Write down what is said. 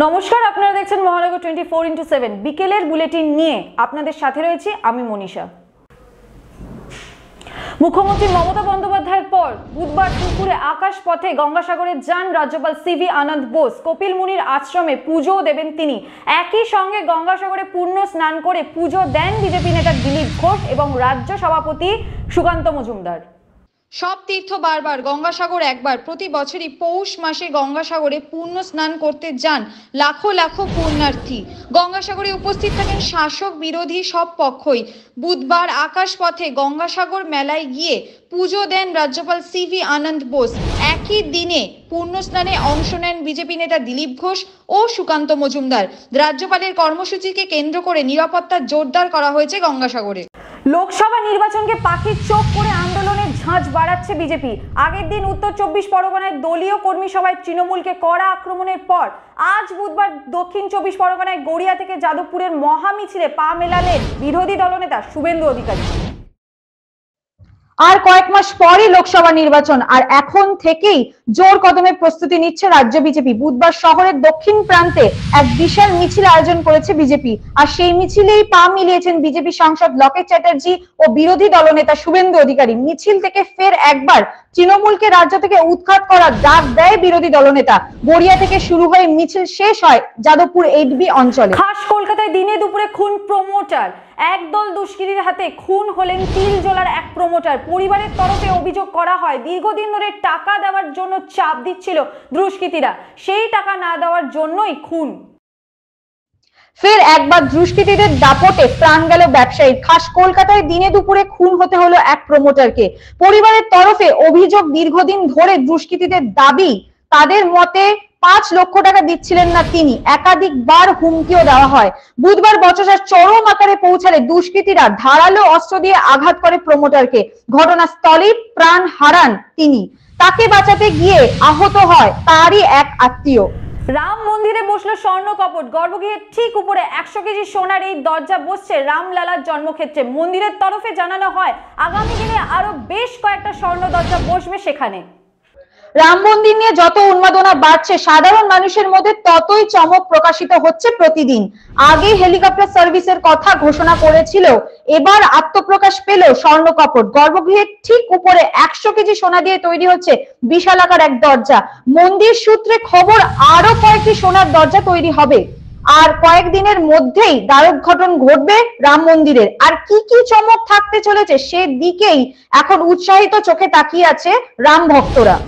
নমস্কার, আপনারা দেখছেন মহানগর 24x7 বিকেলের বুলেটিন নিয়ে আপনাদের সাথে রয়েছি আমি মনীষা। মুখ্যমন্ত্রী মমতা বন্দ্যোপাধ্যায়ের পর বুধবার দুপুরে আকাশ পথে গঙ্গাসাগরে যান রাজ্যপাল সিভি আনন্দ বোস। কপিল মুনির আশ্রমে পুজো দেবেন তিনি। একই সঙ্গে গঙ্গাসাগরে পূর্ণ স্নান করে পুজো দেন বিজেপি নেতা দিলীপ ঘোষ এবং রাজ্য সভাপতি সুকান্ত মজুমদার। সব তীর্থ বারবার, গঙ্গাসাগর একবার। প্রতি বছরই পৌষ মাসে গঙ্গাসাগরে পূর্ণ স্নান করতে যান লাখো লাখো পুণ্যার্থী। গঙ্গাসাগরে উপস্থিত থাকেন শাসক বিরোধী সব পক্ষই। বুধবার আকাশ পথে গঙ্গাসাগর মেলায় গিয়ে পুজো দেন রাজ্যপাল সিভি আনন্দ বোস। একই দিনে পূর্ণ স্নানে অংশ নেন বিজেপি নেতা দিলীপ ঘোষ ও সুকান্ত মজুমদার। রাজ্যপালের কর্মসূচিকে কেন্দ্র করে নিরাপত্তা জোরদার করা হয়েছে গঙ্গাসাগরে। লোকসভা নির্বাচনকে পাখির চোখ করে আন্দোলনের ঝাঁঝ বাড়াচ্ছে বিজেপি। আগের দিন উত্তর 24 পরগনায় দলীয় কর্মী সভায় তৃণমূলকে কড়া আক্রমণের পর আজ বুধবার দক্ষিণ 24 পরগনায় গড়িয়া থেকে যাদবপুরের মহা মিছিলে পা মেলালেন বিরোধী দলনেতা শুভেন্দু অধিকারী। আর কয়েক মাস পরে লোকসভা নির্বাচন, আর এখন থেকেই জোর কদমে প্রস্তুতি নিচ্ছে রাজ্য বিজেপি। বুধবার শহরের দক্ষিণ প্রান্তে এক বিশাল মিছিল আয়োজন করেছে বিজেপি, আর সেই মিছিলেই পা মিলিয়েছেন বিজেপি সাংসদ লকেট চ্যাটার্জি ও বিরোধী দলনেতা শুভেন্দু অধিকারী। মিছিল থেকে ফের একবার তৃণমূলকে রাজ্য থেকে উৎখাত করার ডাক দেয় বিরোধী দলনেতা। গড়িয়া থেকে শুরু হয়ে মিছিল শেষ হয় যাদবপুর 8B অঞ্চলে। খাস কলকাতায় দিনে দুপুরে খুন প্রমোটার। একদল দুষ্কৃতীর হাতে খুন হলেন তিলজলার এক প্রমোটার। পরিবারের তরফে অভিযোগ করা হয় দীর্ঘদিন ধরে টাকা দেওয়ার জন্য চাপ দিচ্ছিল দুষ্কৃতীরা, সেই টাকা না দেওয়ার জন্যই খুন। ফের একবার দুষ্কৃতীদের দাপটে প্রাণ গেল ব্যবসায়ীর। খাস কলকাতায় দিনে দুপুরে খুন হতে হলো এক প্রমোটারকে। পরিবারের তরফে অভিযোগ দীর্ঘদিন ধরে দুষ্কৃতীদের দাবি তাদের মতে 5 লক্ষ টাকা দিচ্ছিলেন না তিনি। একাধিকবার হুমকিও দেওয়া হয়। বুধবার বচসার চরম আকারে পৌঁছালে দুষ্কৃতীরা ধারালো অস্ত্র দিয়ে আঘাত করে প্রমোটারকে। ঘটনাস্থলেই প্রাণ হারান তিনি। তাকে বাঁচাতে গিয়ে আহত হয় তারই এক আত্মীয়। রাম মন্দিরে বসলো স্বর্ণ কপট। গর্ভগৃহের ঠিক উপরে 100 কেজি সোনার এই দরজা বসছে রামলালার জন্মক্ষেত্রে। মন্দিরের তরফে জানানো হয় আগামী দিনে আরো বেশ কয়েকটা স্বর্ণ দরজা বসবে সেখানে। রাম মন্দির নিয়ে যত উন্মাদনা বাড়ছে, সাধারণ মানুষের মধ্যে ততই চমক প্রকাশিত হচ্ছে প্রতিদিন। আগে হেলিকপ্টার সার্ভিসের কথা ঘোষণা করেছিল, এবার আত্মপ্রকাশ পেল স্বর্ণ কপট। গর্ভগৃহের ঠিক উপরে 100 কেজি সোনা দিয়ে তৈরি হচ্ছে বিশালাকার এক দরজা। মন্দির সূত্রে খবর আরো কয়েকটি সোনার দরজা তৈরি হবে, আর কয়েকদিনের মধ্যেই দ্বারক ঘটন ঘটবে রাম মন্দিরের। আর কি কি চমক থাকতে চলেছে সেদিকেই এখন উৎসাহিত চোখে তাকিয়ে আছে রাম ভক্তরা।